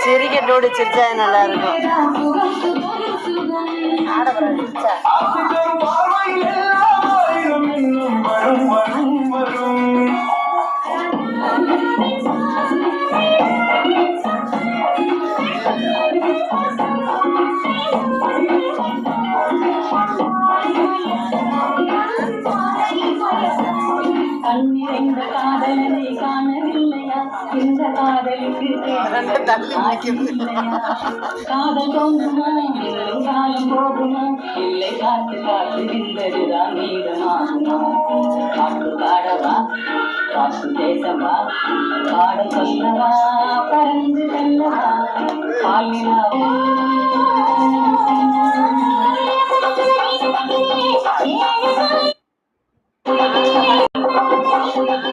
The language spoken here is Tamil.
சிரிக்கட்டோடு சிரிச்சா நல்லா இருக்கும். கண்ணிறைந்த காதலனை காணவில்லையா? இந்த காதலுக்கு காதல் தோன்றுமா? காலம் போகுமா? இல்லை காத்து காத்து நின்றதுதான் மீதமாகுமா? பாட்டு பாடவா? பாட்டு பேசவா? பாடம் சொல்லவா? பறந்து செல்லவா? பாலினாவா?